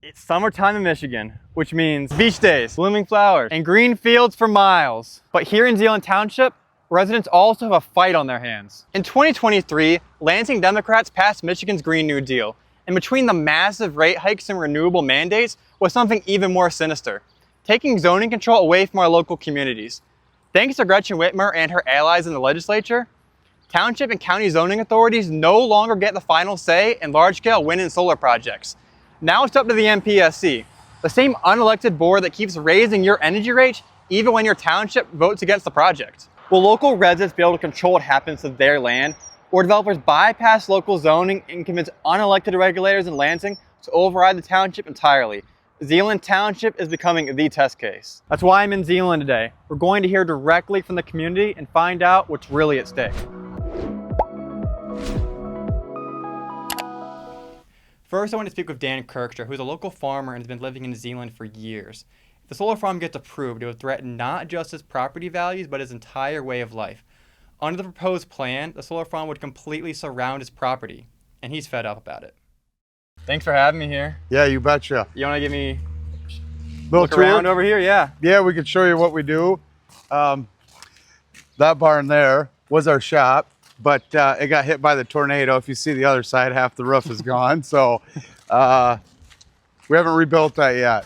It's summertime in Michigan, which means beach days, blooming flowers, and green fields for miles. But here in Zeeland Township, residents also have a fight on their hands. In 2023, Lansing Democrats passed Michigan's Green New Deal, and between the massive rate hikes and renewable mandates was something even more sinister, taking zoning control away from our local communities. Thanks to Gretchen Whitmer and her allies in the legislature, township and county zoning authorities no longer get the final say in large-scale wind and solar projects. Now it's up to the MPSC, the same unelected board that keeps raising your energy rates even when your township votes against the project. Will local residents be able to control what happens to their land, or developers bypass local zoning and convince unelected regulators in Lansing to override the township entirely? Zeeland Township is becoming the test case. That's why I'm in Zeeland today. We're going to hear directly from the community and find out what's really at stake. First, I want to speak with Dan Kirkstra, who's a local farmer and has been living in Zeeland for years. If the solar farm gets approved, it would threaten not just his property values, but his entire way of life. Under the proposed plan, the solar farm would completely surround his property, and he's fed up about it. Thanks for having me here. Yeah, you betcha. You want to give me a little look around over here? Yeah. Yeah, we could show you what we do. That barn there was our shop, but it got hit by the tornado. If you see the other side, half the roof is gone. So we haven't rebuilt that yet.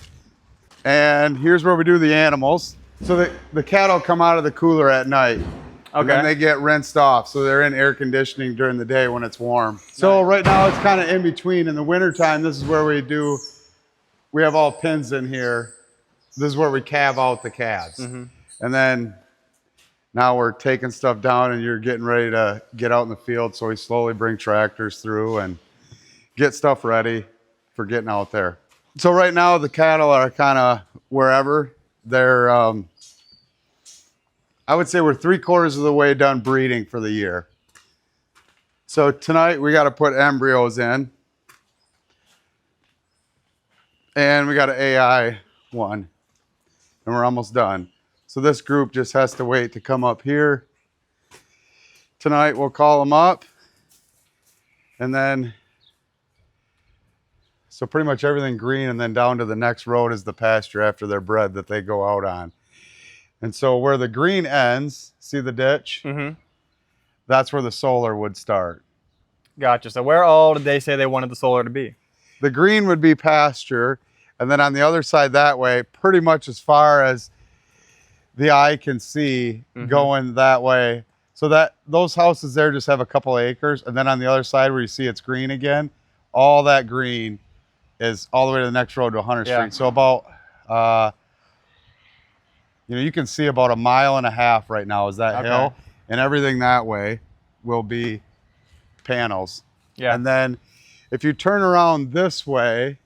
And here's where we do the animals. So the cattle come out of the cooler at night. Okay. And then they get rinsed off. So they're in air conditioning during the day when it's warm. So right now it's kind of in between. In the wintertime, this is where we have all pins in here. This is where we calve out the calves. Mm-hmm. And then now we're taking stuff down and you're getting ready to get out in the field. So we slowly bring tractors through and get stuff ready for getting out there. So right now the cattle are kind of wherever. They're, I would say we're 3/4 of the way done breeding for the year. So tonight we got to put embryos in. And we got an AI one. And we're almost done. So this group just has to wait to come up here. Tonight we'll call them up. And then, so pretty much everything green, and then down to the next road is the pasture after they're bred that they go out on. And so where the green ends, see the ditch? Mm-hmm. That's where the solar would start. Gotcha. So where all did they say they wanted the solar to be? The green would be pasture. And then on the other side that way, pretty much as far as the eye can see, mm-hmm. going that way. So that those houses there just have a couple acres. And then on the other side where you see it's green again, all that green is all the way to the next road to 100th Street. So about, you can see about 1.5 miles right now is that hill. And everything that way will be panels. Yeah. And then if you turn around this way,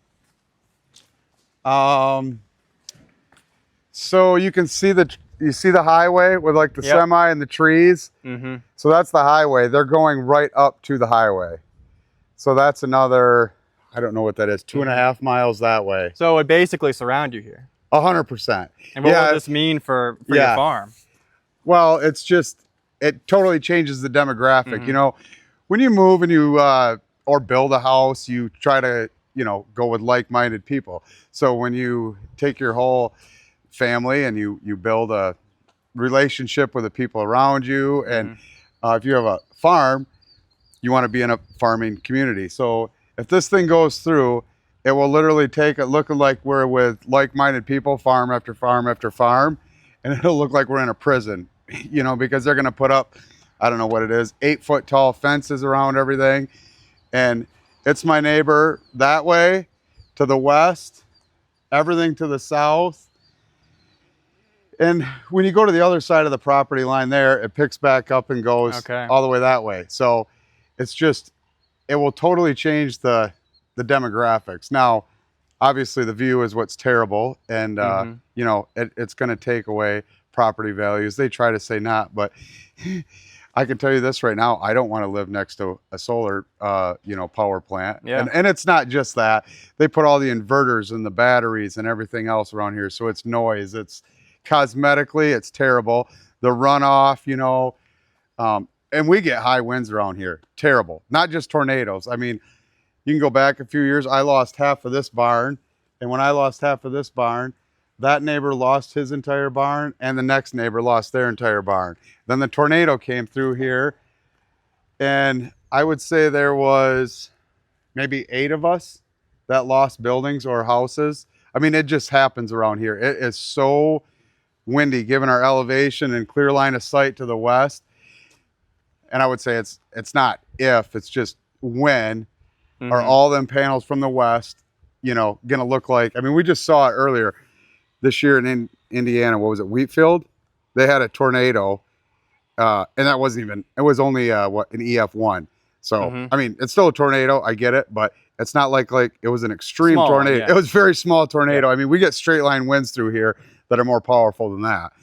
so you can see the highway with like the semi and the trees. Mm-hmm. So that's the highway. They're going right up to the highway. So that's another, I don't know what that is, 2.5 miles that way. So it would basically surround you here. 100%. And what would this mean for your farm? Well, it's just, it totally changes the demographic. Mm-hmm. When you move and you, or build a house, you try to, go with like-minded people. So when you take your whole family and you build a relationship with the people around you, and if you have a farm, you want to be in a farming community. So if this thing goes through, it will literally take it looking like we're with like-minded people, farm after farm after farm, and it'll look like we're in a prison, because they're going to put up, I don't know what it is, 8-foot tall fences around everything. And it's my neighbor that way, to the west, everything to the south. And when you go to the other side of the property line there, it picks back up and goes all the way that way. So it's just, it will totally change the demographics. Now, obviously the view is what's terrible. And, it's going to take away property values. They try to say not, but I can tell you this right now, I don't want to live next to a solar, power plant. Yeah. And it's not just that. They put all the inverters and the batteries and everything else around here. So it's noise. It's cosmetically, it's terrible. The runoff, and we get high winds around here. Terrible. Not just tornadoes. I mean, you can go back a few years. I lost half of this barn And when I lost half of this barn, that neighbor lost his entire barn, and the next neighbor lost their entire barn. Then the tornado came through here, and I would say there was maybe 8 of us that lost buildings or houses. I mean, it just happens around here. It is so windy given our elevation and clear line of sight to the west. And I would say it's not if, it's just when are all them panels from the west, you know, gonna look like. I mean, we just saw it earlier this year in Indiana. What was it, Wheatfield? They had a tornado, and that wasn't even, it was only what, an EF1. So I mean, it's still a tornado, I get it, but it's not like it was an extreme Small tornado. one, yeah. It was a very small tornado. I mean, we get straight line winds through here that are more powerful than that.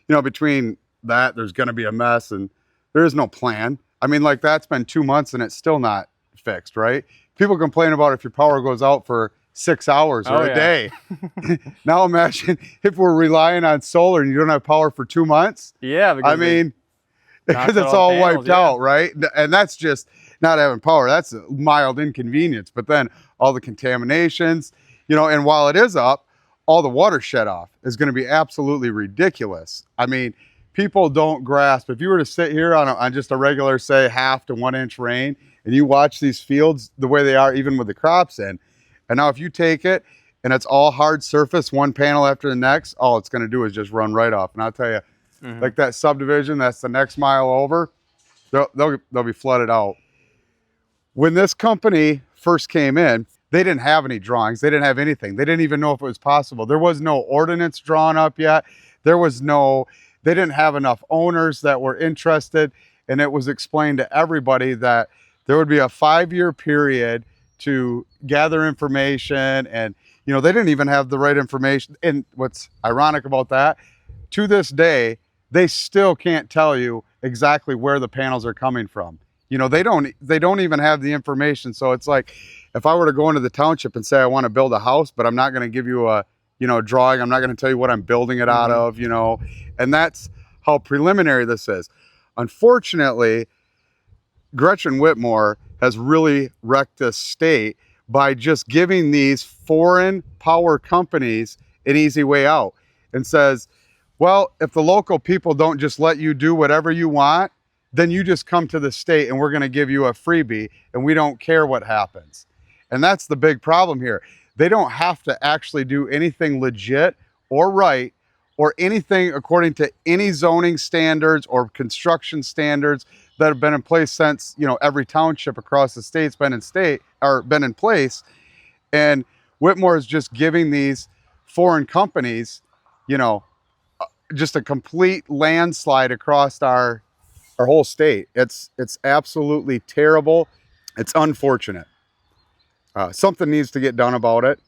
You know, between that, there's going to be a mess, and there is no plan. I mean, like, that's been 2 months and it's still not fixed, right? People complain about if your power goes out for 6 hours or a day. Now imagine if we're relying on solar and you don't have power for 2 months. Yeah, I mean, because it's all wiped out, right? And that's just not having power. That's a mild inconvenience. But then all the contaminations, you know, and while it is up, all the water shed off is going to be absolutely ridiculous. I mean, people don't grasp. If you were to sit here on just a regular, say, 1/2 to 1 inch rain, and you watch these fields the way they are, even with the crops in, and now if you take it and it's all hard surface, one panel after the next, all it's going to do is just run right off. And I'll tell you, like that subdivision, that's the next mile over, they'll be flooded out. When this company first came in, they didn't have any drawings. They didn't have anything. They didn't even know if it was possible. There was no ordinance drawn up yet. They didn't have enough owners that were interested. And it was explained to everybody that there would be a 5-year period to gather information. And, you know, they didn't even have the right information. And what's ironic about that, to this day, they still can't tell you exactly where the panels are coming from. You know, they don't even have the information. So it's like, if I were to go into the township and say I want to build a house, but I'm not going to give you a, you know, drawing, I'm not going to tell you what I'm building it out of, you know, and that's how preliminary this is. Unfortunately, Gretchen Whitmore has really wrecked this state by just giving these foreign power companies an easy way out, and says, well, if the local people don't just let you do whatever you want, then you just come to the state and we're going to give you a freebie and we don't care what happens. And that's the big problem here. They don't have to actually do anything legit or right or anything according to any zoning standards or construction standards that have been in place since, you know, every township across the state's been in place. And Whitmore is just giving these foreign companies, you know, just a complete landslide across our whole state. It's absolutely terrible. It's unfortunate. Something needs to get done about it.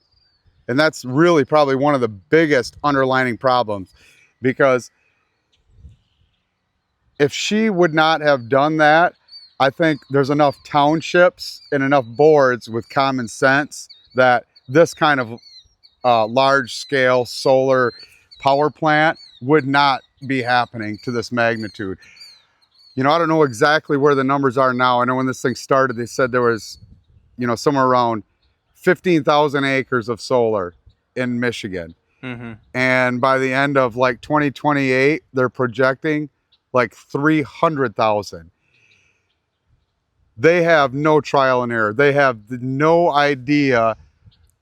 And that's really probably one of the biggest underlying problems, because if she would not have done that, I think there's enough townships and enough boards with common sense that this kind of large scale solar power plant would not be happening to this magnitude. You know, I don't know exactly where the numbers are now. I know when this thing started, they said there was, you know, somewhere around 15,000 acres of solar in Michigan. And by the end of like 2028, they're projecting like 300,000. They have no trial and error. They have no idea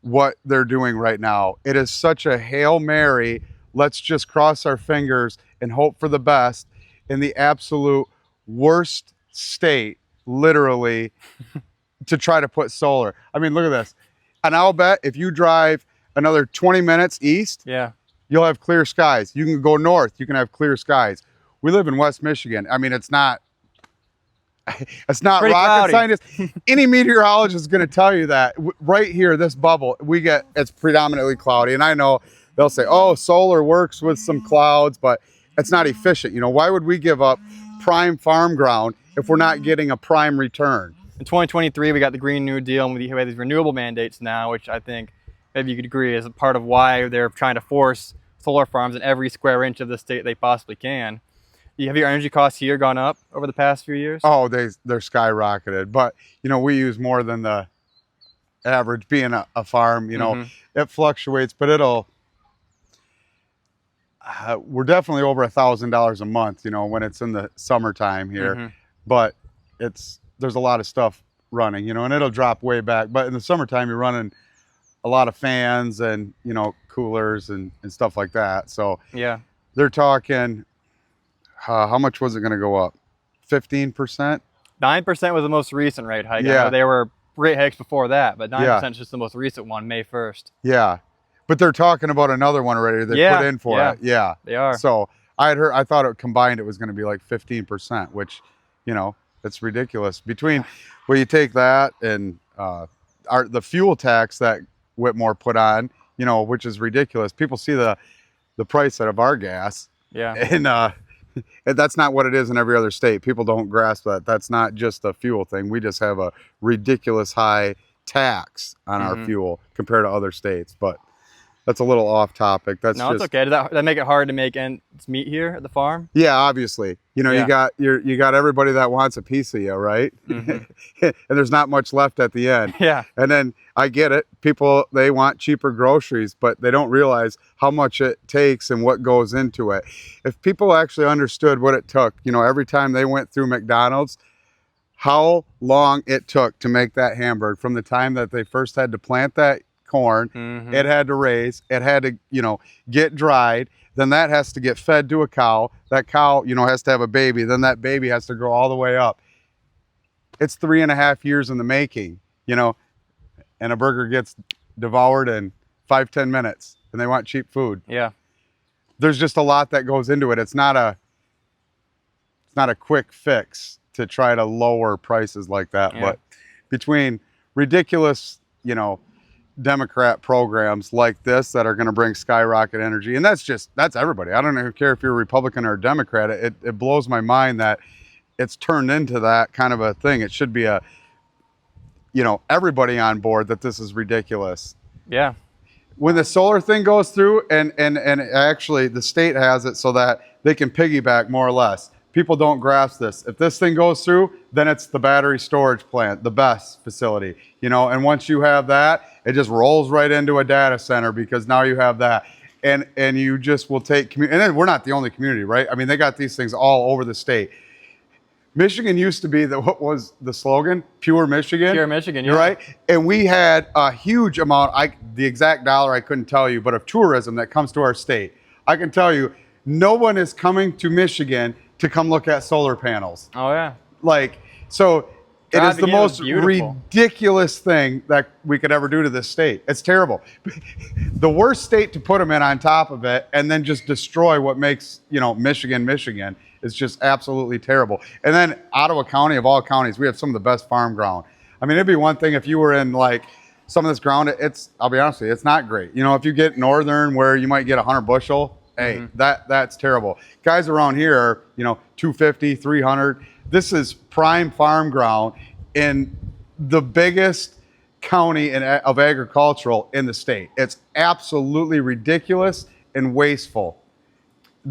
what they're doing right now. It is such a Hail Mary. Let's just cross our fingers and hope for the best in the absolute worst state, literally, to try to put solar. I mean, look at this. And I'll bet if you drive another 20 minutes east, you'll have clear skies. You can go north, you can have clear skies. We live in West Michigan. I mean, it's not rocket scientist. Any meteorologist is going to tell you that right here, this bubble, it's predominantly cloudy. And I know they'll say, oh, solar works with some clouds, but it's not efficient. You know, why would we give up prime farm ground if we're not getting a prime return? In 2023, we got the Green New Deal, and we have these renewable mandates now, which I think maybe you could agree is a part of why they're trying to force solar farms in every square inch of the state they possibly can. Have your energy costs here gone up over the past few years? Oh, they're skyrocketed. But, you know, we use more than the average being a farm, you know, it fluctuates, but we're definitely over $1,000 a month, you know, when it's in the summertime here, but there's a lot of stuff running, you know, and it'll drop way back. But in the summertime, you're running a lot of fans and, you know, coolers and stuff like that. So yeah, they're talking, how much was it going to go up? 15%? 9% was the most recent rate hike. Yeah. I know there were rate hikes before that, but 9% is just the most recent one, May 1st. Yeah. But they're talking about another one already. They put in for it. Yeah. They are. So I thought it combined, it was going to be like 15%, which, you know, it's ridiculous. Between, well, you take that and the fuel tax that Whitmore put on, you know, which is ridiculous. People see the price of our gas. Yeah. And that's not what it is in every other state. People don't grasp that. That's not just a fuel thing. We just have a ridiculous high tax on our fuel compared to other states. But that's a little off topic. It's okay. Does that make it hard to make ends meet here at the farm? Yeah, obviously. You know, you got everybody that wants a piece of you, right? And there's not much left at the end. Yeah. And then I get it. People, they want cheaper groceries, but they don't realize how much it takes and what goes into it. If people actually understood what it took, you know, every time they went through McDonald's, how long it took to make that hamburger from the time that they first had to plant that corn, it had to raise, it had to, you know, get dried, then that has to get fed to a cow, that cow, you know, has to have a baby, then that baby has to grow all the way up. It's 3.5 years in the making, you know, and a burger gets devoured in 5-10 minutes and they want cheap food. Yeah. There's just a lot that goes into it. It's not a quick fix to try to lower prices like that. But between ridiculous, you know, Democrat programs like this that are going to bring skyrocket energy, and that's everybody. I don't care if you're a Republican or a Democrat. It blows my mind that it's turned into that kind of a thing. It should be you know, everybody on board that this is ridiculous. Yeah. When the solar thing goes through, and actually the state has it so that they can piggyback more or less. People don't grasp this. If this thing goes through, then it's the battery storage plant, the BESS facility, you know, and once you have that, it just rolls right into a data center because now you have that. And you just will take, and then we're not the only community, right? I mean, they got these things all over the state. Michigan used to be what was the slogan? Pure Michigan. Pure Michigan, yeah. Right? And we had a huge amount, the exact dollar I couldn't tell you, but of tourism that comes to our state. I can tell you, no one is coming to Michigan to come look at solar panels. Oh, yeah. Like, so it is the most beautiful, ridiculous thing that we could ever do to this state. It's terrible. The worst state to put them in on top of it and then just destroy what makes, you know, Michigan is just absolutely terrible. And then Ottawa County, of all counties, we have some of the best farm ground. I mean, it'd be one thing if you were in like some of this ground, I'll be honest with you, it's not great. You know, if you get northern where you might get 100 bushel, hey, that's terrible. Guys around here are, you know, 250, 300. This is prime farm ground in the biggest county of agricultural in the state. It's absolutely ridiculous and wasteful.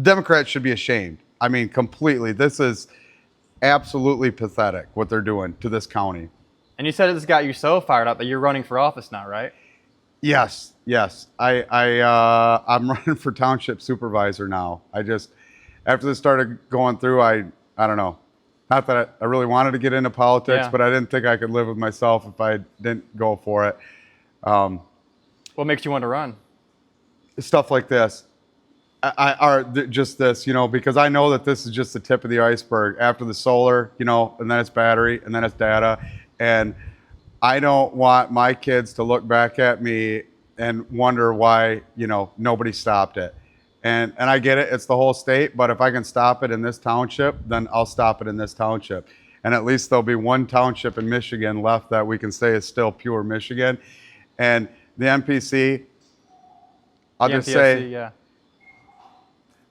Democrats should be ashamed. I mean, completely. This is absolutely pathetic what they're doing to this county. And you said this got you so fired up that you're running for office now, right? Yes. I'm running for township supervisor now. After this started going through, I don't know. Not that I really wanted to get into politics, but I didn't think I could live with myself if I didn't go for it. What makes you want to run? Stuff like this. Just this, you know, because I know that this is just the tip of the iceberg. After the solar, you know, and then it's battery, and then it's data. And I don't want my kids to look back at me and wonder why, you know, nobody stopped it. And I get it, it's the whole state, but if I can stop it in this township, then I'll stop it in this township. And at least there'll be one township in Michigan left that we can say is still pure Michigan. And the MPC, I'll just say,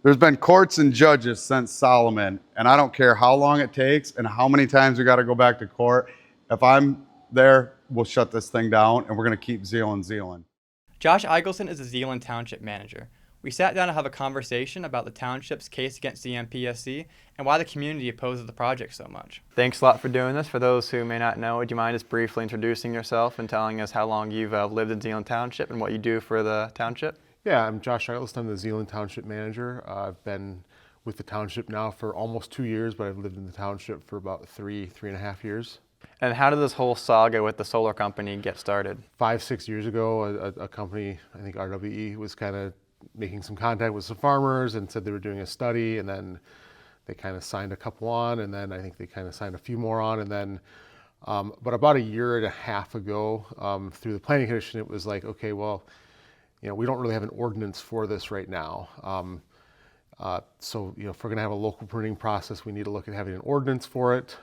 there's been courts and judges since Solomon, and I don't care how long it takes and how many times we got to go back to court. If I'm there, we'll shut this thing down, and we're going to keep Zeeland. Josh Eichelson is the Zeeland Township manager. we sat down to have a conversation about the township's case against the MPSC and why the community opposes the project so much. Thanks a lot for doing this. For those who may not know, would you mind just briefly introducing yourself and telling us how long you've lived in Zeeland Township and what you do for the township? Yeah, I'm Josh Artlist. I'm the Zeeland Township manager. I've been with the township now for almost 2 years, but I've lived in the township for about three and a half years. And how did this whole saga with the solar company get started? 5-6 years ago, a company, I think RWE, was kind of making some contact with some farmers and said they were doing a study, and then they kind of signed a couple on, and then I think they kind of signed a few more on, and then but about a year and a half ago, through the planning commission, it was like, okay, well, we don't really have an ordinance for this right now. So if we're going to have a local permitting process, we need to look at having an ordinance for it.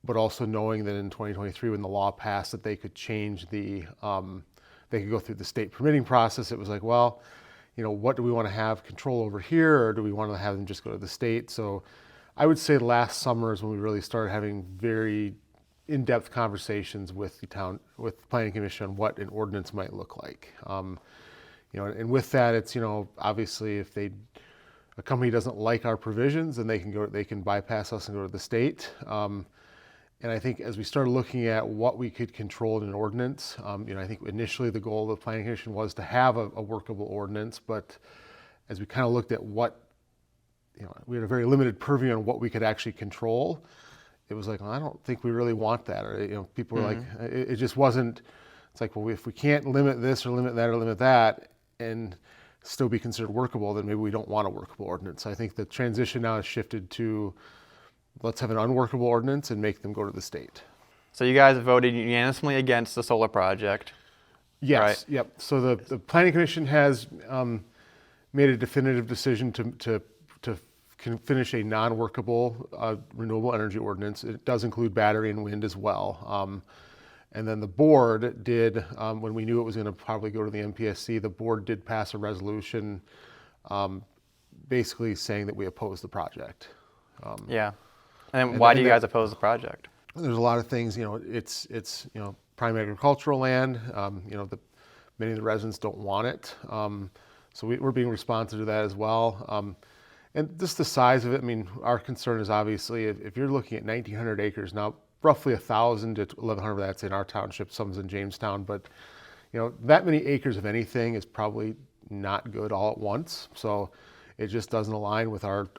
But also knowing that in 2023, when the law passed, that they could change they could go through the state permitting process. It was like, well, what do we want to have control over here, or do we want to have them just go to the state? So I would say last summer is when we really started having very in-depth conversations with the planning commission on what an ordinance might look like. And with that, it's, obviously if a company doesn't like our provisions, then they can bypass us and go to the state. And I think as we started looking at what we could control in an ordinance, I think initially the goal of the planning commission was to have a workable ordinance, but as we kind of looked at what, we had a very limited purview on what we could actually control. It was like, well, I don't think we really want that. Or, people were like, it just wasn't, it's like, well, if we can't limit this or limit that or limit that and still be considered workable, then maybe we don't want a workable ordinance. I think the transition now has shifted to, let's have an unworkable ordinance and make them go to the state. So you guys voted unanimously against the solar project. Yes, right? Yep. So the planning commission has made a definitive decision to finish a non-workable renewable energy ordinance. It does include battery and wind as well. And then the board did, when we knew it was going to probably go to the MPSC, the board did pass a resolution basically saying that we oppose the project. Yeah. And why do you guys oppose the project? There's a lot of things, it's prime agricultural land. Many of the residents don't want it. So we're being responsive to that as well. And just the size of it, our concern is obviously if you're looking at 1,900 acres, now roughly 1,000 to 1,100 of that's in our township, some's in Jamestown, but that many acres of anything is probably not good all at once. So it just doesn't align with our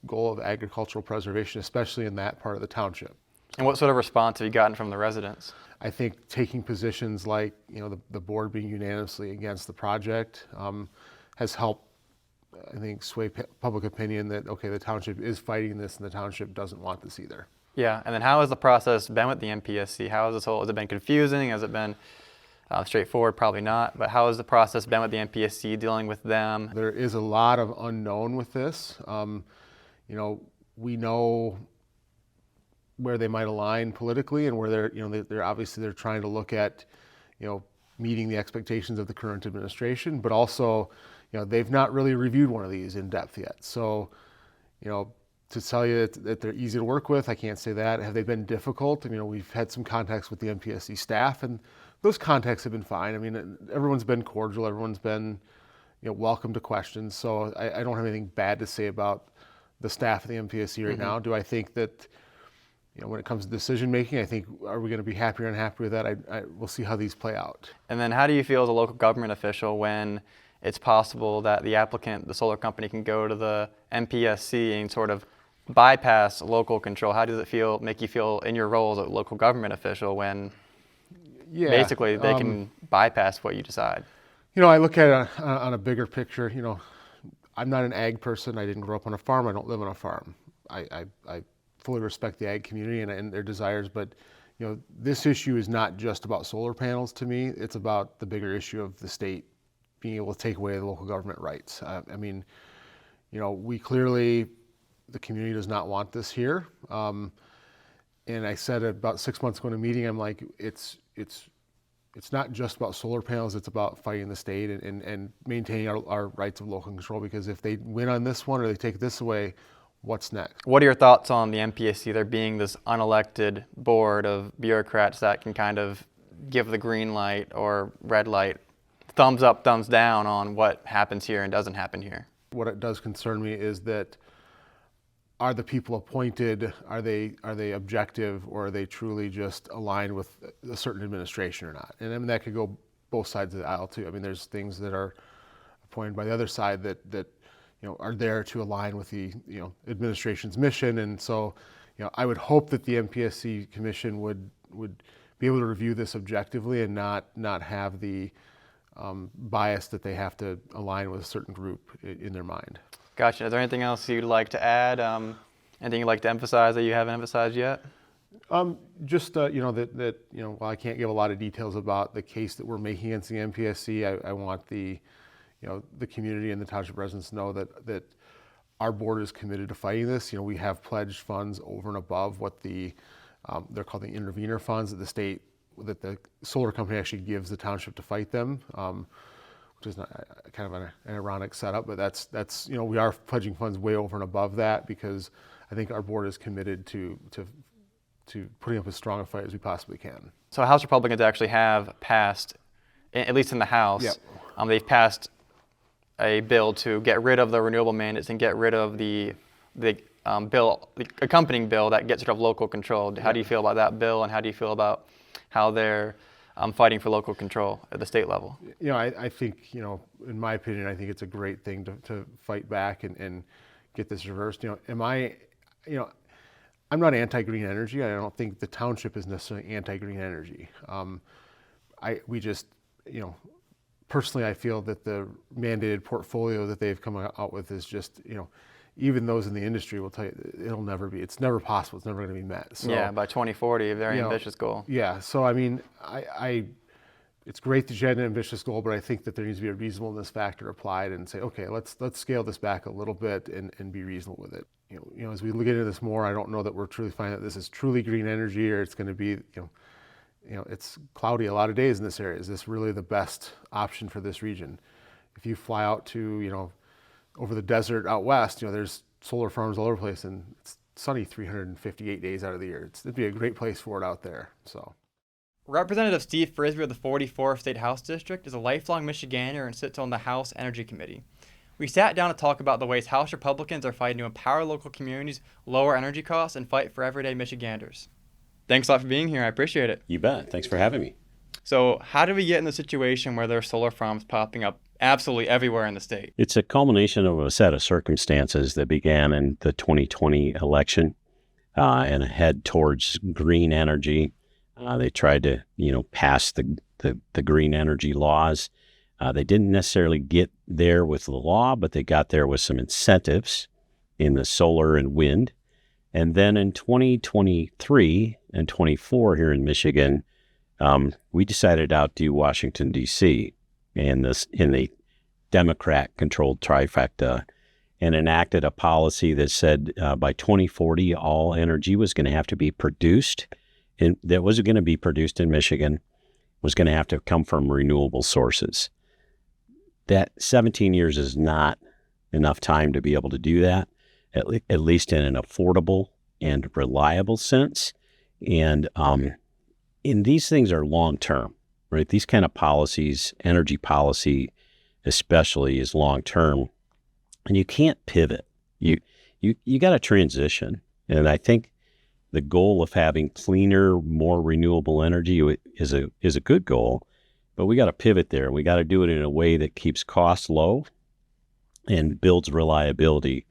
goal of agricultural preservation, especially in that part of the township. And what sort of response have you gotten from the residents? I think taking positions like, the board being unanimously against the project has helped, I think, sway public opinion that, okay, the township is fighting this and the township doesn't want this either. Yeah, and then how has the process been with the MPSC? Has it been confusing? Has it been straightforward? Probably not, but how has the process been with the MPSC dealing with them? There is a lot of unknown with this. We know where they might align politically and where they're obviously they're trying to look at, meeting the expectations of the current administration, but also, they've not really reviewed one of these in depth yet. So, to tell you that they're easy to work with, I can't say that. Have they been difficult? We've had some contacts with the MPSC staff, and those contacts have been fine. Everyone's been cordial. Everyone's been, welcome to questions. So I don't have anything bad to say about the staff of the MPSC right now. Do I think that, when it comes to decision making, I think, are we going to be happy or unhappy with that? We'll see how these play out. And then how do you feel as a local government official when it's possible that the applicant, the solar company, can go to the MPSC and sort of bypass local control? How does it make you feel in your role as a local government official when basically they can bypass what you decide? I look at it on a bigger picture. I'm not an ag person. I didn't grow up on a farm. I don't live on a farm. I fully respect the ag community and their desires, but this issue is not just about solar panels to me. It's about the bigger issue of the state being able to take away the local government rights. We clearly, the community does not want this here. And I said about 6 months ago in a meeting, I'm like, it's not just about solar panels, it's about fighting the state and maintaining our rights of local control, because if they win on this one or they take this away, what's next? What are your thoughts on the MPSC, there being this unelected board of bureaucrats that can kind of give the green light or red light thumbs up, thumbs down on what happens here and doesn't happen here. What it does concern me is that, are the people appointed, are they objective, or are they truly just aligned with a certain administration or not? And I mean, that could go both sides of the aisle too. I mean, there's things that are appointed by the other side that are there to align with the administration's mission. And so, I would hope that the MPSC Commission would be able to review this objectively and not have the bias that they have to align with a certain group in their mind. Gotcha. Is there anything else you'd like to add? Anything you'd like to emphasize that you haven't emphasized yet? Just while I can't give a lot of details about the case that we're making against the MPSC, I want the community and the township residents to know that our board is committed to fighting this. We have pledged funds over and above what they're called the intervenor funds that the solar company actually gives the township to fight them. Which is not kind of an ironic setup, but that's we are pledging funds way over and above that because I think our board is committed to putting up as strong a fight as we possibly can. So House Republicans actually have passed, at least in the House, yep. They've passed a bill to get rid of the renewable mandates and get rid of the accompanying bill that gets rid of local control. How do you feel about that bill, and how do you feel about how they're fighting for local control at the state level? I think, in my opinion, I think it's a great thing to fight back and get this reversed. I'm not anti-green energy. I don't think the township is necessarily anti-green energy. Personally, I feel that the mandated portfolio that they've come out with is just, even those in the industry will tell you it's never possible. It's never going to be met. So, yeah, by 2040, a very ambitious goal. Yeah, so I mean, it's great that you had an ambitious goal, but I think that there needs to be a reasonableness factor applied and say, okay, let's scale this back a little bit and be reasonable with it. As we look into this more, I don't know that we're truly finding that this is truly green energy, or it's going to be, it's cloudy a lot of days in this area. Is this really the best option for this region? If you fly out to, over the desert out west, there's solar farms all over the place, and it's sunny 358 days out of the year. It'd be a great place for it out there. So, Representative Steve Frisbie of the 44th State House District is a lifelong Michigander and sits on the House Energy Committee. We sat down to talk about the ways House Republicans are fighting to empower local communities, lower energy costs, and fight for everyday Michiganders. Thanks a lot for being here. I appreciate it. You bet. Thanks for having me. So how did we get in the situation where there are solar farms popping up absolutely everywhere in the state? It's a culmination of a set of circumstances that began in the 2020 election and head towards green energy. They tried to, pass the green energy laws. They didn't necessarily get there with the law, but they got there with some incentives in the solar and wind. And then in 2023 and 24 here in Michigan, we decided to outdo Washington, D.C. in the Democrat-controlled trifecta and enacted a policy that said by 2040, all energy was going to have to be produced, that was going to be produced in Michigan, was going to have to come from renewable sources. That 17 years is not enough time to be able to do that, at least in an affordable and reliable sense. And these things are long-term, right? These kind of policies, energy policy especially, is long-term, and you can't pivot. You got to transition. And I think the goal of having cleaner, more renewable energy is a good goal, but we got to pivot there. We got to do it in a way that keeps costs low and builds reliability.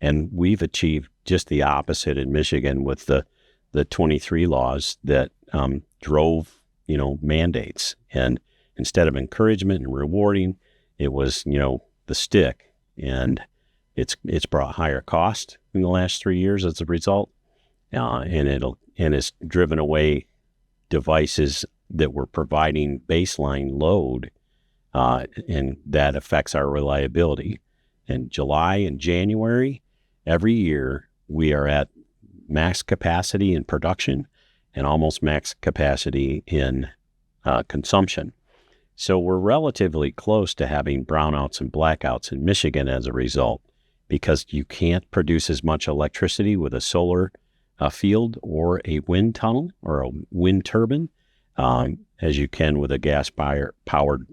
And we've achieved just the opposite in Michigan with the 23 laws that drove, mandates. And instead of encouragement and rewarding, it was, the stick. And it's brought higher cost in the last 3 years as a result. And it's driven away devices that were providing baseline load, and that affects our reliability. In July and January, every year, we are at max capacity in production and almost max capacity in consumption. So we're relatively close to having brownouts and blackouts in Michigan as a result, because you can't produce as much electricity with a solar field or a wind tunnel or a wind turbine as you can with a gas-powered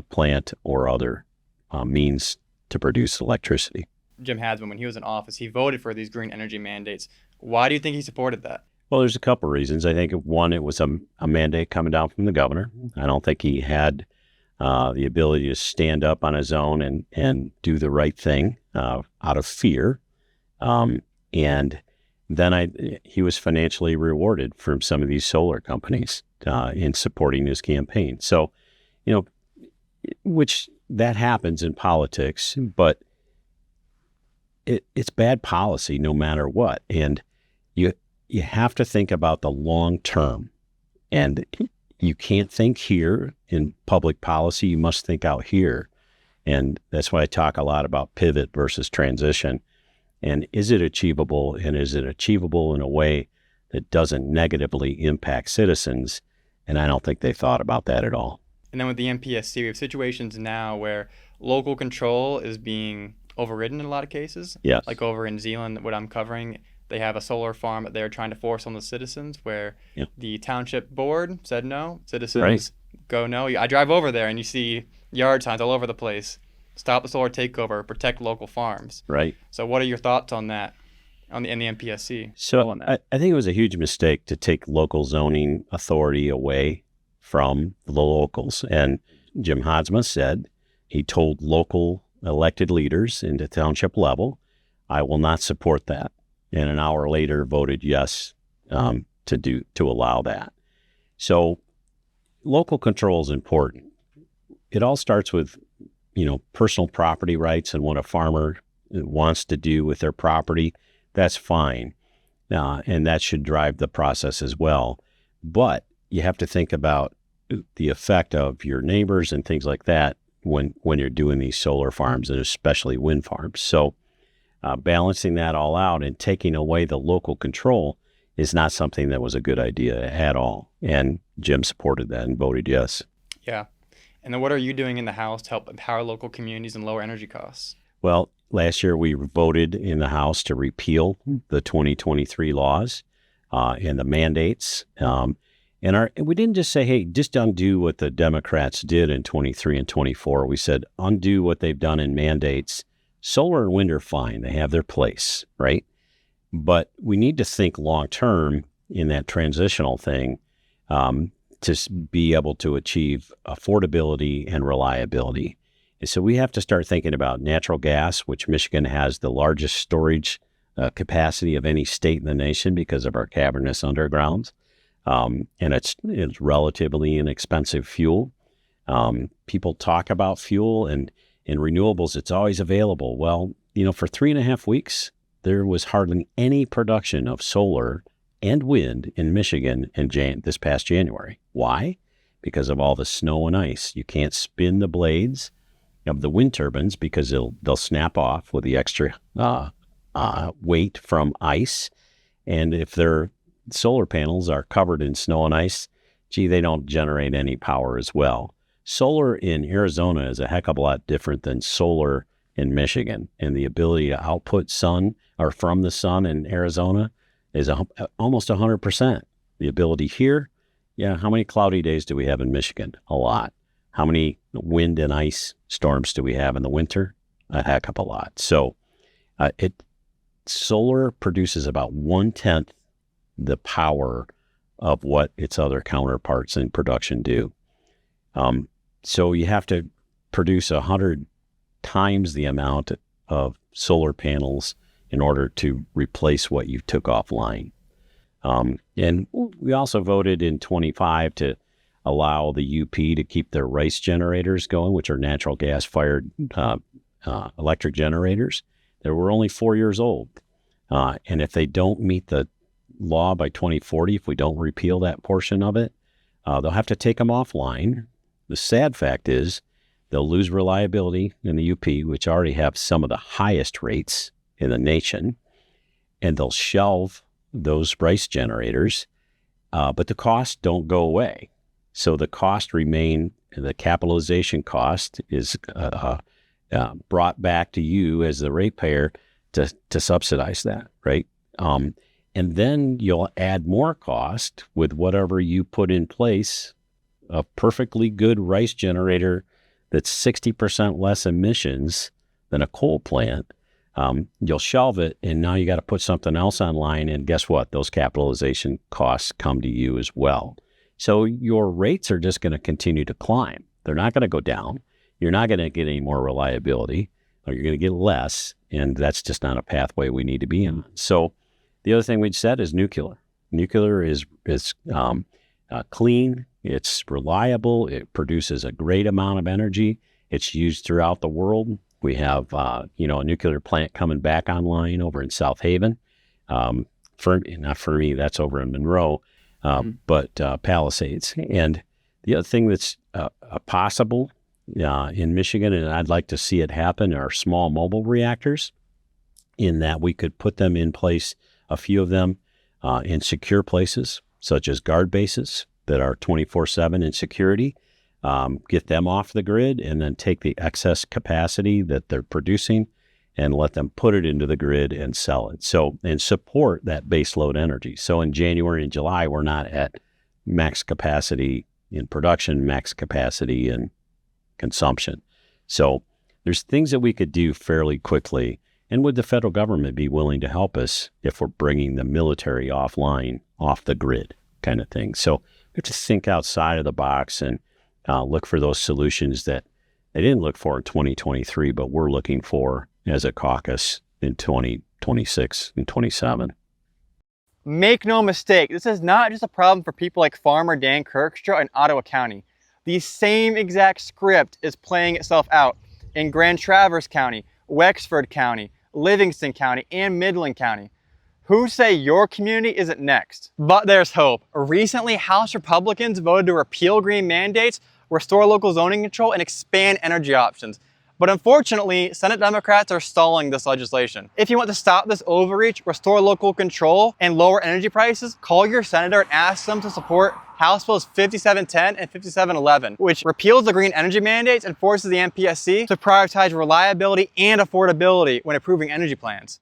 plant or other means to produce electricity. Jim Hasman, when he was in office, he voted for these green energy mandates. Why do you think he supported that? Well, there's a couple reasons. I think one, it was a mandate coming down from the governor. I don't think he had the ability to stand up on his own and do the right thing out of fear. And then he was financially rewarded from some of these solar companies in supporting his campaign. So, which that happens in politics, but it's bad policy no matter what. And you have to think about the long term. And you can't think here in public policy. You must think out here. And that's why I talk a lot about pivot versus transition. And is it achievable? And is it achievable in a way that doesn't negatively impact citizens? And I don't think they thought about that at all. And then with the MPSC, we have situations now where local control is being overridden in a lot of cases. Yes. Like over in Zeeland, what I'm covering, they have a solar farm that they're trying to force on the citizens where the township board said no. Citizens go no. I drive over there and you see yard signs all over the place. Stop the solar takeover, protect local farms. Right. So what are your thoughts on that, in the MPSC? So I think it was a huge mistake to take local zoning authority away from the locals. And Jim Hadsma said, he told local elected leaders in the township level, I will not support that. And an hour later voted yes to allow that. So local control is important. It all starts with, personal property rights and what a farmer wants to do with their property. That's fine. And that should drive the process as well. But you have to think about the effect of your neighbors and things like that when you're doing these solar farms, and especially wind farms. So balancing that all out and taking away the local control is not something that was a good idea at all. And Jim supported that and voted yes. Yeah. And then what are you doing in the House to help empower local communities and lower energy costs? Well, last year we voted in the House to repeal the 2023 laws and the mandates. And we didn't just say, hey, just undo what the Democrats did in 23 and 24. We said, undo what they've done in mandates. Solar and wind are fine. They have their place, right? But we need to think long term in that transitional thing to be able to achieve affordability and reliability. And so we have to start thinking about natural gas, which Michigan has the largest storage capacity of any state in the nation because of our cavernous undergrounds. And it's relatively inexpensive fuel. People talk about fuel and in renewables, it's always available. Well, for 3.5 weeks, there was hardly any production of solar and wind in Michigan in this past January. Why? Because of all the snow and ice. You can't spin the blades of the wind turbines because they'll snap off with the extra weight from ice. And if their solar panels are covered in snow and ice, they don't generate any power as well. Solar in Arizona is a heck of a lot different than solar in Michigan, and the ability to output sun or from the sun in Arizona is almost 100%. The ability here, how many cloudy days do we have in Michigan? A lot. How many wind and ice storms do we have in the winter? A heck of a lot. So solar produces about 1/10 the power of what its other counterparts in production do. So you have to produce 100 times the amount of solar panels in order to replace what you took offline. And we also voted in 25 to allow the UP to keep their RICE generators going, which are natural gas-fired electric generators. They were only 4 years old. And if they don't meet the law by 2040, if we don't repeal that portion of it, they'll have to take them offline. The sad fact is they'll lose reliability in the UP, which already have some of the highest rates in the nation, and they'll shelve those RICE generators, but the costs don't go away. So the cost remain, the capitalization cost is brought back to you as the ratepayer to subsidize that, right? And then you'll add more cost with whatever you put in place, a perfectly good rice generator that's 60% less emissions than a coal plant. You'll shelve it, and now you got to put something else online, and guess what? Those capitalization costs come to you as well. So your rates are just going to continue to climb. They're not going to go down. You're not going to get any more reliability, or you're going to get less, and that's just not a pathway we need to be in. So the other thing we'd said is nuclear. Nuclear is clean, it's reliable, it produces a great amount of energy, it's used throughout the world. We have, a nuclear plant coming back online over in South Haven. Not for me, that's over in Monroe, but Palisades. And the other thing that's possible in Michigan, and I'd like to see it happen, are small mobile reactors, in that we could put them in place, a few of them, in secure places, such as guard bases that are 24/7 in security. Get them off the grid, and then take the excess capacity that they're producing and let them put it into the grid and sell it. So, and support that base load energy. So in January and July, we're not at max capacity in production, max capacity in consumption. So there's things that we could do fairly quickly. And would the federal government be willing to help us if we're bringing the military offline, off the grid kind of thing? So we have to think outside of the box and look for those solutions that they didn't look for in 2023, but we're looking for as a caucus in 2026 and 27. Make no mistake, this is not just a problem for people like Farmer Dan Kirkstra in Ottawa County. The same exact script is playing itself out in Grand Traverse County, Wexford County, Livingston County, and Midland County. Who say your community isn't next? But there's hope. Recently, House Republicans voted to repeal green mandates, restore local zoning control, and expand energy options. But unfortunately, Senate Democrats are stalling this legislation. If you want to stop this overreach, restore local control, and lower energy prices, call your senator and ask them to support House Bills 5710 and 5711, which repeals the green energy mandates and forces the MPSC to prioritize reliability and affordability when approving energy plans.